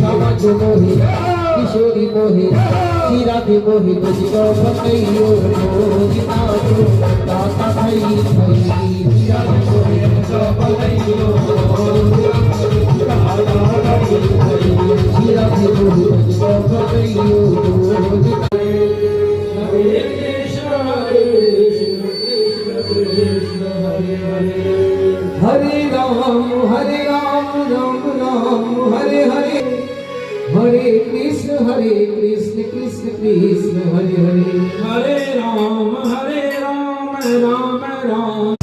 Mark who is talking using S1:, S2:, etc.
S1: समाज मोहे किशोरी मोहे राधे मोहे तुझको बतैयो गीता जो दाता थई राधे मोहे तुझको बतैयो राधे मोहे तुझको बतैयो हरे कृष्ण कृष्ण हरे हरे हरे राम राम राम हरे हरे हरे कृष्ण कृष्ण कृष्ण हरे हरे
S2: हरे राम राम राम